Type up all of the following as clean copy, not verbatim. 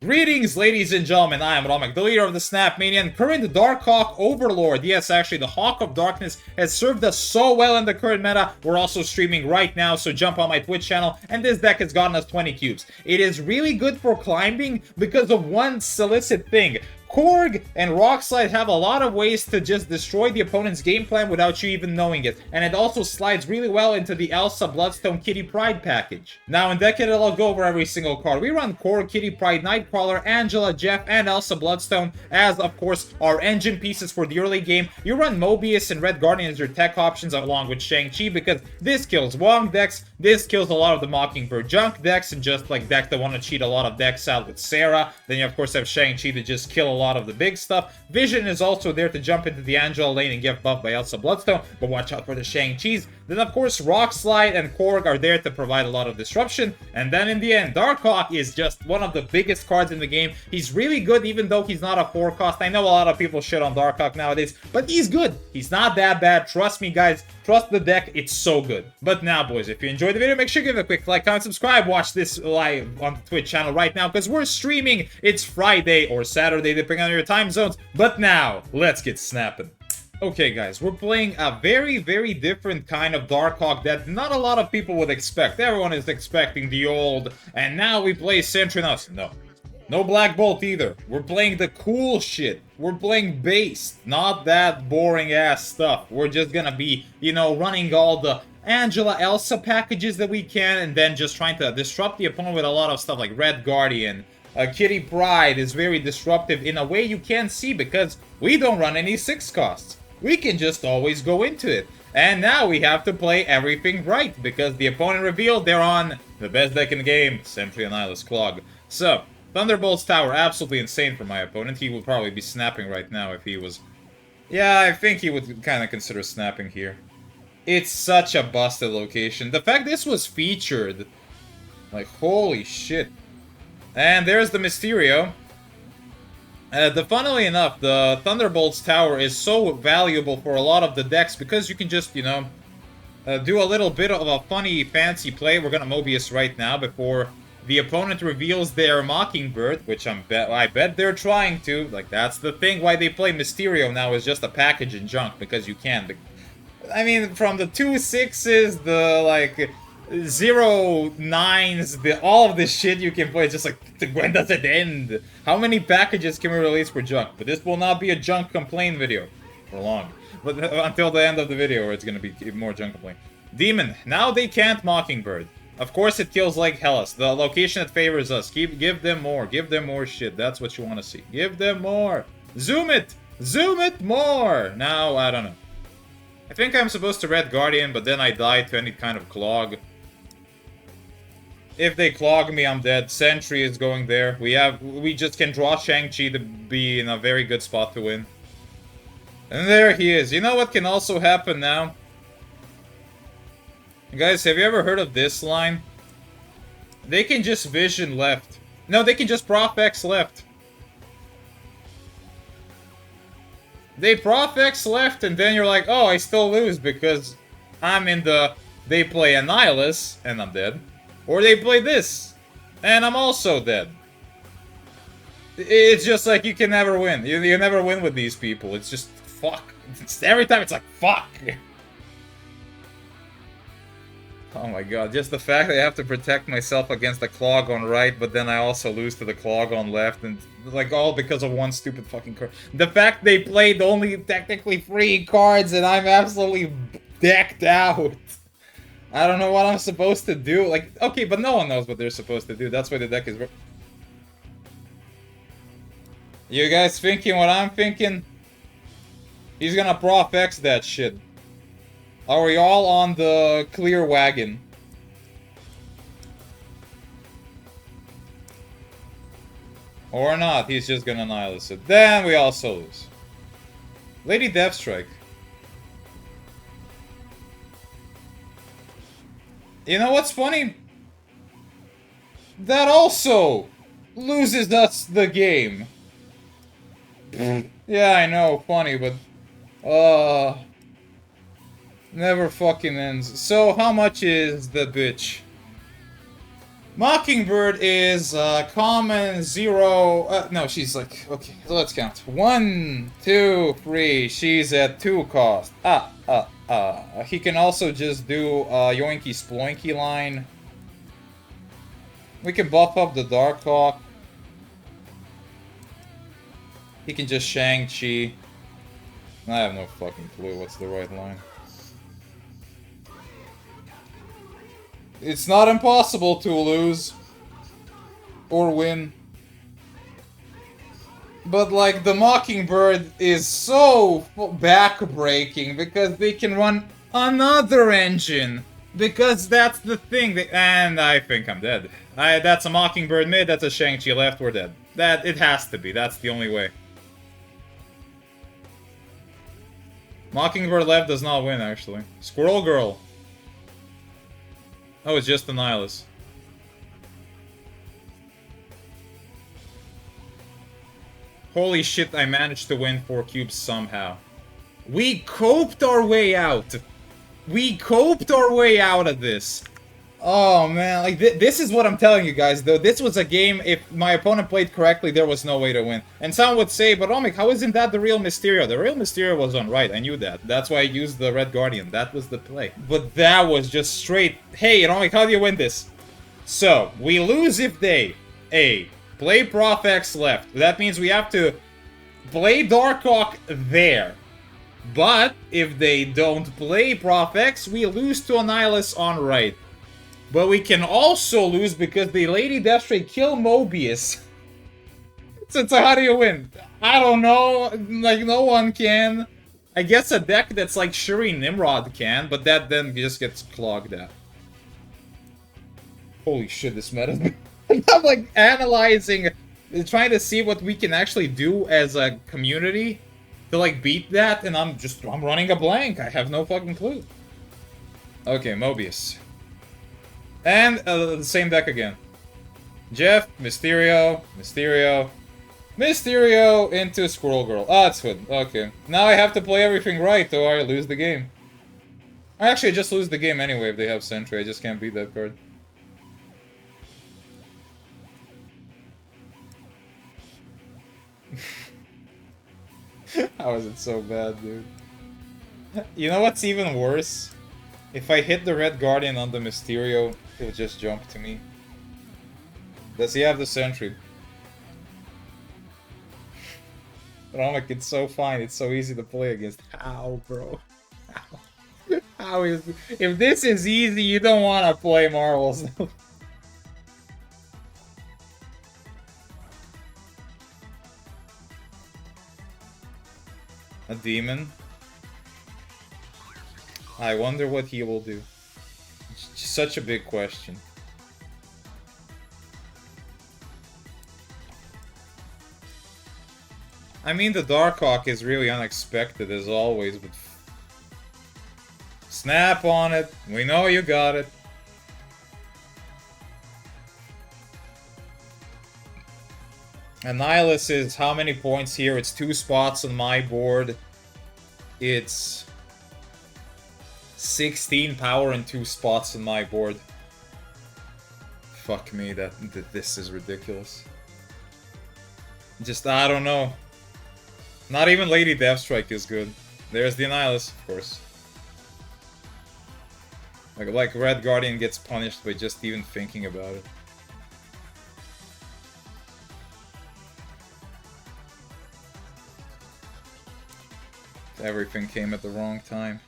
Greetings, ladies and gentlemen, I am Ramek, the leader of the Snap Mania, and current Darkhawk Overlord. Yes, actually, the Hawk of Darkness has served us so well in the current meta. We're also streaming right now, so jump on my Twitch channel, and this deck has gotten us 20 cubes. It is really good for climbing because of one solicit thing. Korg and Rockslide have a lot of ways to just destroy the opponent's game plan without you even knowing it, and it also slides really well into the Elsa Bloodstone Kitty Pride package. Now in Decade, I'll go over every single card. We run Korg, Kitty Pride, Nightcrawler, Angela, Jeff, and Elsa Bloodstone as, of course, our engine pieces for the early game. You run Mobius and Red Guardian as your tech options along with Shang-Chi because this kills Wong decks, this kills a lot of the Mockingbird junk decks, and just like decks that want to cheat a lot of decks out with Sarah. Then you of course have Shang-Chi to just kill a lot of the big stuff. Vision is also there to jump into the Angela lane and get buffed by Elsa Bloodstone, but watch out for the Shang-Chis. Then of course Rockslide and Korg are there to provide a lot of disruption. And then in the end, Darkhawk is just one of the biggest cards in the game. He's really good even though he's not a 4 cost. I know a lot of people shit on Darkhawk nowadays, but he's good. He's not that bad. Trust me guys. Trust the deck, it's so good. But now, boys, if you enjoyed the video, make sure you give it a quick like, comment, subscribe, watch this live on the Twitch channel right now, because we're streaming. It's Friday or Saturday, depending on your time zones. But now, let's get snapping. Okay, guys, we're playing a very, very different kind of Darkhawk that not a lot of people would expect. Everyone is expecting the old, and now we play Sentry. No. No Black Bolt either. We're playing the cool shit. We're playing base, not that boring ass stuff. We're just gonna be, you know, running all the Angela Elsa packages that we can, and then just trying to disrupt the opponent with a lot of stuff like Red Guardian. Kitty Pride is very disruptive in a way you can't see because we don't run any 6 costs. We can just always go into it. And now we have to play everything right because the opponent revealed they're on the best deck in the game, Sentry Annihilus Clog. So, Thunderbolt's Tower, absolutely insane for my opponent. He would probably be snapping right now if he was... Yeah, I think he would kind of consider snapping here. It's such a busted location. The fact this was featured... Like, holy shit. And there's the Mysterio. Funnily enough, the Thunderbolt's Tower is so valuable for a lot of the decks because you can just, you know, do a little bit of a funny, fancy play. We're gonna Mobius right now before the opponent reveals their Mockingbird, which I bet they're trying to. Like, that's the thing why they play Mysterio now is just a package in junk, because you can. I mean, from the 2/6s, the, like, 0/9s, all of this shit you can play, just like, when does it end? How many packages can we release for junk? But this will not be a junk complaint video for long. But until the end of the video, where it's gonna be more junk complaint. Demon, now they can't Mockingbird. Of course it kills like Hellas. The location that favors us. Give them more. Give them more shit. That's what you want to see. Give them more. Zoom it! Zoom it more! Now, I don't know. I think I'm supposed to Red Guardian, but then I die to any kind of clog. If they clog me, I'm dead. Sentry is going there. We just can draw Shang-Chi to be in a very good spot to win. And there he is. You know what can also happen now? Guys, have you ever heard of this line? They can just Vision left. No, they can just Prof X left. They Prof X left, and then you're like, oh, I still lose because I'm in the... They play Annihilus, and I'm dead. Or they play this, and I'm also dead. It's just like you can never win. You never win with these people. It's just, fuck. Every time it's like, fuck. Oh my god, just the fact that I have to protect myself against the clog on right, but then I also lose to the clog on left, and like all because of one stupid fucking card. The fact they played only technically 3 cards and I'm absolutely decked out. I don't know what I'm supposed to do. Like, okay, but no one knows what they're supposed to do. That's why the deck is... You guys thinking what I'm thinking? He's gonna Prof X that shit. Are we all on the clear wagon? Or not, he's just gonna Annihilus it. Then we also lose. Lady Deathstrike. You know what's funny? That also loses us the game. Yeah, I know, funny, but... Never fucking ends. So, how much is the bitch? Mockingbird is common 0. No, she's like, okay, so let's count. 1, 2, 3. She's at 2 cost. He can also just do Yoinky Sploinky line. We can buff up the Darkhawk. He can just Shang-Chi. I have no fucking clue what's the right line. It's not impossible to lose or win. But like the Mockingbird is so back-breaking because they can run another engine. Because that's the thing. And I think I'm dead. That's a Mockingbird mid, that's a Shang-Chi left, we're dead. That it has to be, that's the only way. Mockingbird left does not win, actually. Squirrel Girl. Oh, it's just the Nihilus. Holy shit, I managed to win 4 cubes somehow. We coped our way out. We coped our way out of this. Oh man, like this is what I'm telling you guys though. This was a game, if my opponent played correctly, there was no way to win. And some would say, but Omik, how isn't that the real Mysterio? The real Mysterio was on right, I knew that. That's why I used the Red Guardian, that was the play. But that was just straight, hey Omik, how do you win this? So, we lose if they, A, play Prof X left. That means we have to play Darkhawk there. But, if they don't play Prof X, we lose to Annihilus on right. But we can also lose because the Lady Deathstray kill Mobius. So how do you win? I don't know. Like, no one can. I guess a deck that's like Shuri Nimrod can, but that then just gets clogged out. Holy shit, this meta. I'm like analyzing, trying to see what we can actually do as a community to like beat that, and I'm running a blank. I have no fucking clue. Okay, Mobius. And the same deck again. Jeff, Mysterio, Mysterio, Mysterio into Squirrel Girl. Ah, it's good. Okay. Now I have to play everything right or I lose the game. Actually, I just lose the game anyway if they have Sentry. I just can't beat that card. How is it so bad, dude? You know what's even worse? If I hit the Red Guardian on the Mysterio, he'll just jump to me. Does he have the Sentry? Romek, it's so fine, it's so easy to play against. How, bro? How is... If this is easy, you don't want to play Marvels. A demon? I wonder what he will do. Such a big question. I mean, the Darkhawk is really unexpected as always, but... Snap on it. We know you got it. Annihilus is how many points here? It's 2 spots on my board. It's... 16 power and 2 spots on my board. Fuck me, this is ridiculous. Just, I don't know. Not even Lady Deathstrike is good. There's the Annihilus, of course. Like Red Guardian gets punished by just even thinking about it. Everything came at the wrong time.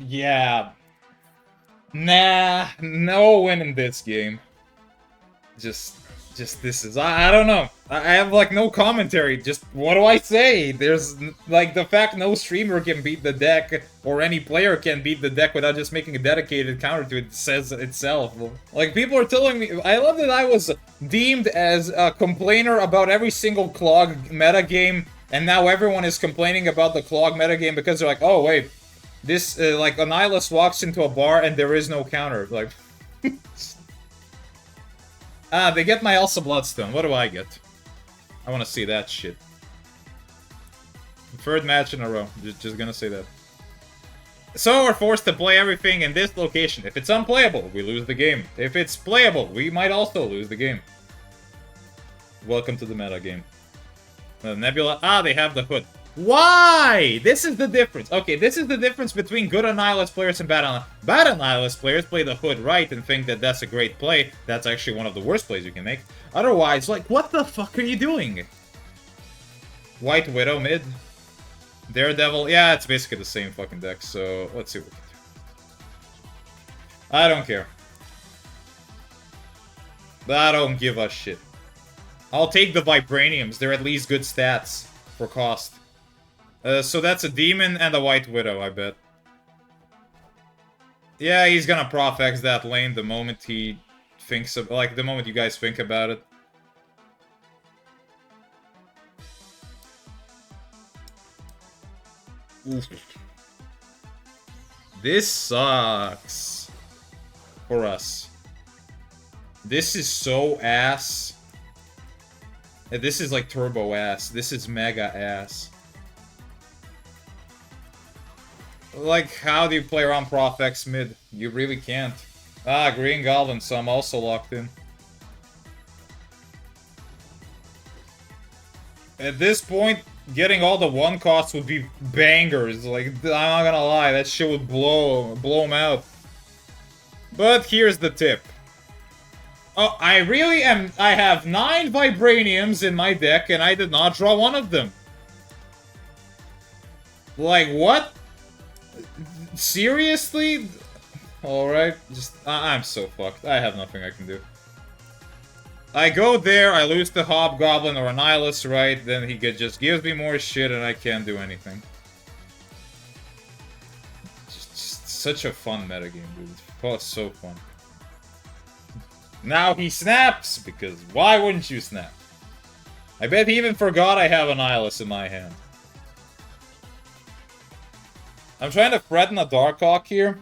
Yeah. Nah, no win in this game. Just this is, I don't know. I have like no commentary, just what do I say? There's like the fact no streamer can beat the deck, or any player can beat the deck without just making a dedicated counter to it says itself. Like people are telling me, I love that I was deemed as a complainer about every single Clog metagame, and now everyone is complaining about the Clog metagame because they're like, oh wait, this, like, Annihilus walks into a bar and there is no counter. Like, they get my Elsa Bloodstone. What do I get? I want to see that shit. Third match in a row. Just gonna say that. So we're forced to play everything in this location. If it's unplayable, we lose the game. If it's playable, we might also lose the game. Welcome to the meta game. Nebula. Ah, they have the hood. Why? This is the difference. Okay, this is the difference between good Annihilus players and bad Annihilus. Bad Annihilus players play the hood right and think that that's a great play. That's actually one of the worst plays you can make. Otherwise, like, what the fuck are you doing? White Widow mid. Daredevil. Yeah, it's basically the same fucking deck, so let's see what we can do. I don't care. I don't give a shit. I'll take the Vibraniums. They're at least good stats for cost. So that's a Demon and a White Widow, I bet. Yeah, he's gonna Prof X that lane the moment he thinks of, like, the moment you guys think about it. Oof. This sucks. For us. This is so ass. This is like turbo ass. This is mega ass. Like, how do you play around Prof X mid? You really can't. Ah, Green Goblin, so I'm also locked in. At this point, getting all the one costs would be bangers. Like, I'm not gonna lie, that shit would blow them out. But here's the tip. Oh, I have 9 Vibraniums in my deck, and I did not draw one of them. Like, what? Seriously? Alright, I'm so fucked. I have nothing I can do. I go there, I lose to Hobgoblin or Annihilus, right? Then he just gives me more shit and I can't do anything. Just such a fun metagame, dude. Oh, it's so fun. Now he snaps, because why wouldn't you snap? I bet he even forgot I have Annihilus in my hand. I'm trying to threaten a Darkhawk here.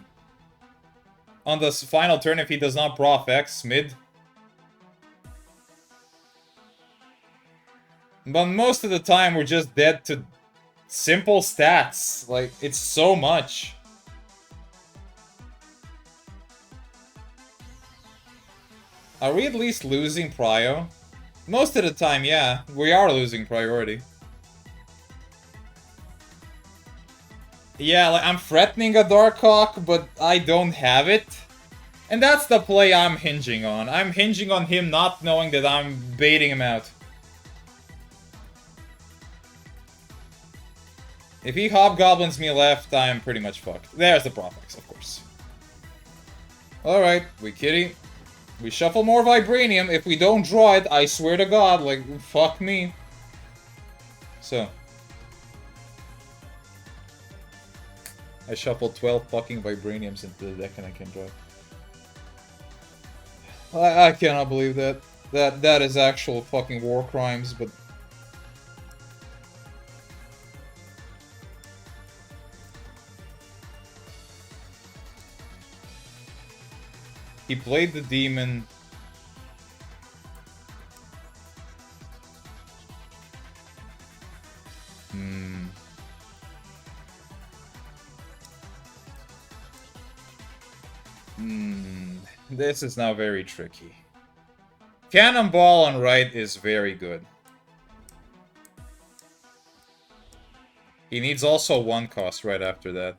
On the final turn if he does not Prof X mid. But most of the time we're just dead to simple stats. Like, it's so much. Are we at least losing prio? Most of the time, yeah. We are losing priority. Yeah, like, I'm threatening a Darkhawk, but I don't have it. And that's the play I'm hinging on. I'm hinging on him not knowing that I'm baiting him out. If he Hobgoblins me left, I'm pretty much fucked. There's the Prof X, of course. Alright, we kitty. We shuffle more Vibranium. If we don't draw it, I swear to God, like, fuck me. So. I shuffled 12 fucking Vibraniums into the deck and I can't draw it. I cannot believe that. That is actual fucking war crimes, but... He played the demon. This is now very tricky. Cannonball on right is very good. He needs also 1 cost right after that.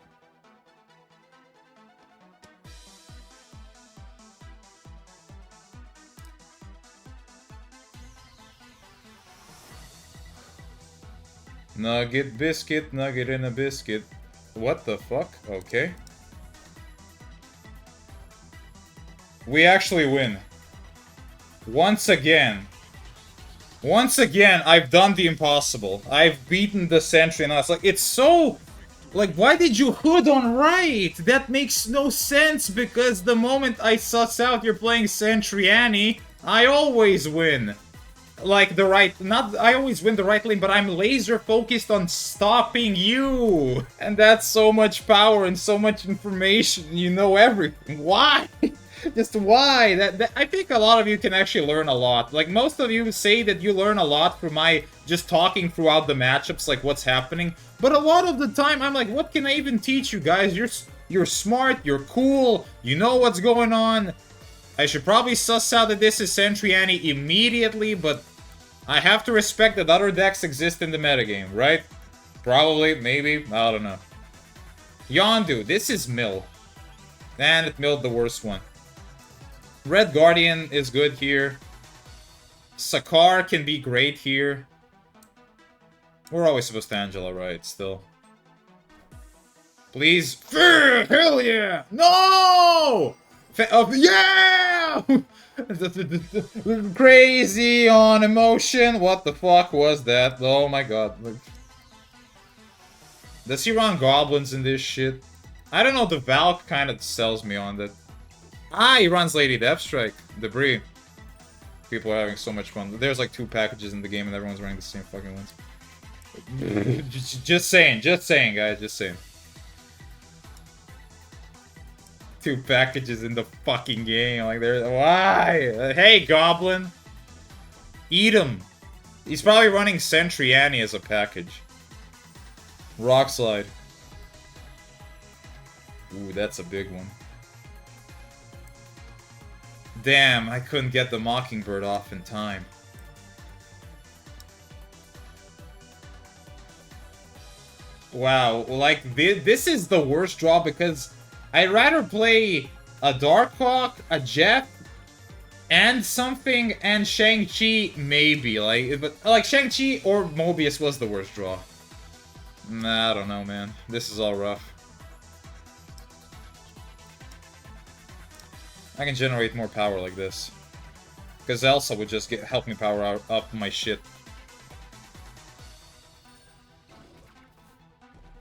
Nugget, biscuit, nugget in a biscuit. What the fuck? Okay. We actually win. Once again. Once again, I've done the impossible. I've beaten the Sentry and I was like, it's so... Like, why did you hood on right? That makes no sense because the moment I suss out you're playing Sentry Annie, I always win. Like, the right... Not... I always win the right lane, but I'm laser focused on stopping you! And that's so much power and so much information. You know everything. Why? Just why? That I think a lot of you can actually learn a lot. Like, most of you say that you learn a lot from my just talking throughout the matchups, like what's happening. But a lot of the time, I'm like, what can I even teach you guys? You're smart, you're cool, you know what's going on. I should probably suss out that this is Sentry Annie immediately, but I have to respect that other decks exist in the metagame, right? Probably, maybe, I don't know. Yondu, this is mill. And it milled the worst one. Red Guardian is good here. Sakar can be great here. We're always supposed to Angela, right? Still. Please. Hell yeah! No! Yeah! Crazy on emotion. What the fuck was that? Oh my god. Does he run goblins in this shit? I don't know, the Valk kind of sells me on that. Ah, he runs Lady Deathstrike. Debris. People are having so much fun. There's like 2 packages in the game and everyone's running the same fucking ones. just saying, guys, just saying. 2 packages in the fucking game. Like, there's... Why? Hey, Goblin. Eat him. He's probably running Sentry Annie as a package. Rock Slide. Ooh, that's a big one. Damn, I couldn't get the Mockingbird off in time. Wow, like, this is the worst draw because I'd rather play a Darkhawk, a Jeff, and something, and Shang-Chi, maybe. Like Shang-Chi or Mobius was the worst draw. Nah, I don't know, man. This is all rough. I can generate more power like this. Because Elsa would just help me power up my shit.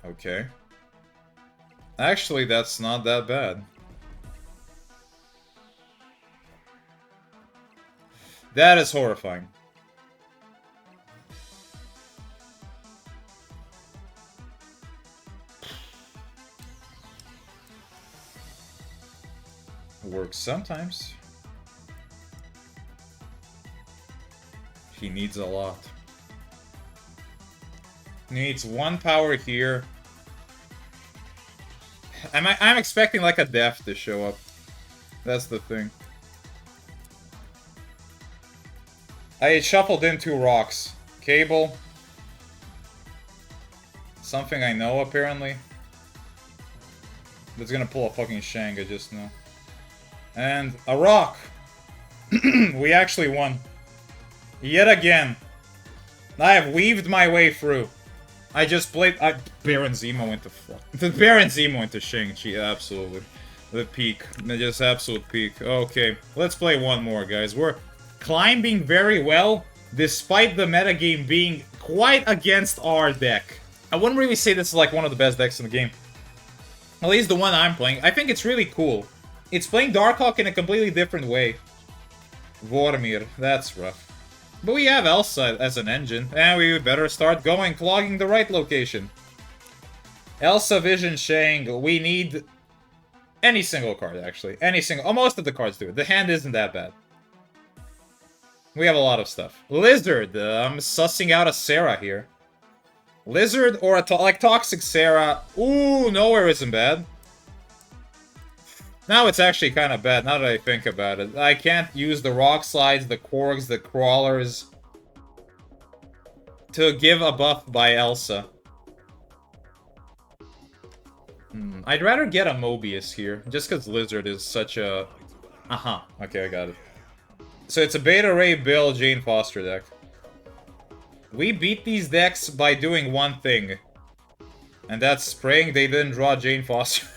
Okay. Actually, that's not that bad. That is horrifying. Works sometimes. He needs a lot. Needs 1 power here. I'm expecting like a death to show up. That's the thing. I shuffled in 2 rocks. Cable. Something I know, apparently. That's gonna pull a fucking Shang, I just know. And a rock! We actually won. Yet again. I have weaved my way through. I just played... Baron Zemo into fuck. The Baron Zemo into Shang-Chi, absolutely. The peak. Just absolute peak. Okay, let's play one more, guys. We're climbing very well, despite the metagame being quite against our deck. I wouldn't really say this is like one of the best decks in the game. At least the one I'm playing. I think it's really cool. It's playing Darkhawk in a completely different way. Vormir, that's rough. But we have Elsa as an engine, and we better start going, clogging the right location. Elsa, Vision, Shang, we need any single card, actually. Any single... Oh, most of the cards do it. The hand isn't that bad. We have a lot of stuff. Lizard, I'm sussing out a Sarah here. Lizard or a like Toxic Sarah. Ooh, Nowhere isn't bad. Now it's actually kind of bad, now that I think about it. I can't use the Rock Slides, the Korgs, the Crawlers to give a buff by Elsa. I'd rather get a Mobius here, just because Lizard is such a... Okay, I got it. So it's a Beta Ray Bill Jane Foster deck. We beat these decks by doing one thing. And that's praying they didn't draw Jane Foster.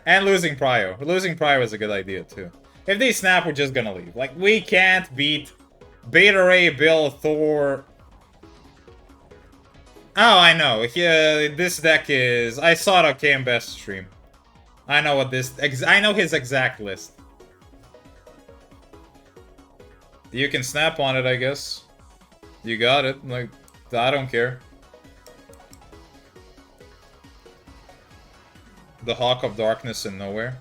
And losing Prio. Losing Prio is a good idea, too. If they snap, we're just gonna leave. Like, we can't beat Beta Ray, Bill, Thor... Oh, I know. Yeah, this deck is... I saw it on KM Best stream. I know what this... I know his exact list. You can snap on it, I guess. You got it. Like, I don't care. The Hawk of Darkness in nowhere.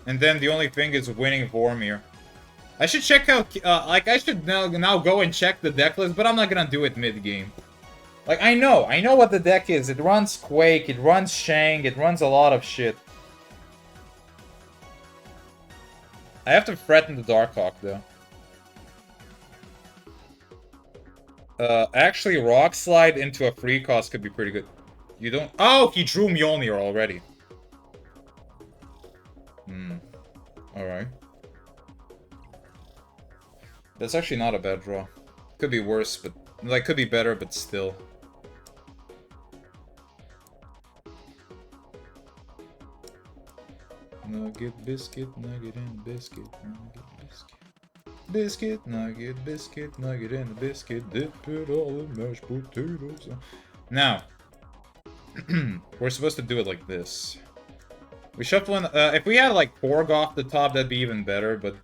And then the only thing is winning Vormir. I should check out, like, I should now go and check the deck list, but I'm not gonna do it mid-game. Like, I know what the deck is. It runs Quake, it runs Shang, it runs a lot of shit. I have to threaten the Darkhawk, though. Actually, Rock Slide into a free cost could be pretty good. You don't... Oh, he drew Mjolnir already. Alright. That's actually not a bad draw. Could be worse, but... Like, could be better, but still. Nugget, biscuit, nugget, and biscuit, nugget, biscuit. Biscuit, nugget, and biscuit. Dip it all in mashed potatoes. Now, we're supposed to do it like this. We shuffle in, if we had like Korg off the top, that'd be even better, but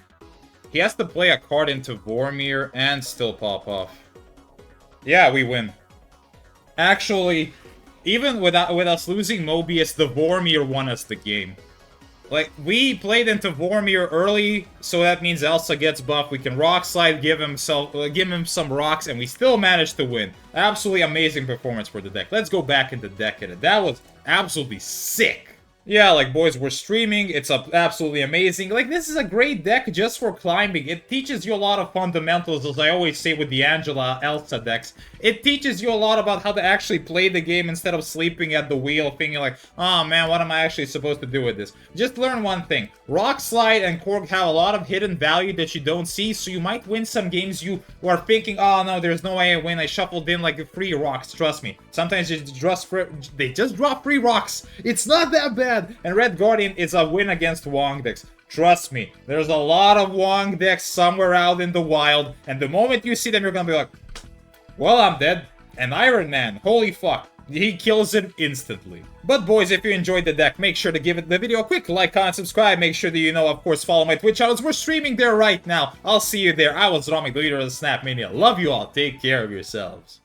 he has to play a card into Vormir and still pop off. Yeah, we win. Actually, even with us losing Mobius, the Vormir won us the game. Like, we played into Vormir early, so that means Elsa gets buffed. We can Rock Slide, give him some rocks, and we still managed to win. Absolutely amazing performance for the deck. Let's go back in the deck edit. That was absolutely sick. Yeah, like, boys, we're streaming. It's absolutely amazing. Like, this is a great deck just for climbing. It teaches you a lot of fundamentals, as I always say with the Angela Elsa decks. It teaches you a lot about how to actually play the game instead of sleeping at the wheel, thinking like, oh man, what am I actually supposed to do with this? Just learn one thing. Rock Slide and Korg have a lot of hidden value that you don't see, so you might win some games you are thinking, oh no, there's no way I win. I shuffled in like 3 rocks, trust me. Sometimes they just drop 3 rocks. It's not that bad. And Red Guardian is a win against Wong decks. Trust me, there's a lot of Wong decks somewhere out in the wild, and the moment you see them, you're gonna be like, well, I'm dead. And Iron Man, holy fuck, he kills it instantly. But boys, if you enjoyed the deck, make sure to give the video a quick like, comment, subscribe. Make sure that you know, of course, follow my Twitch channels. We're streaming there right now. I'll see you there. I was Rami, the leader of the Snap Mania. Love you all. Take care of yourselves.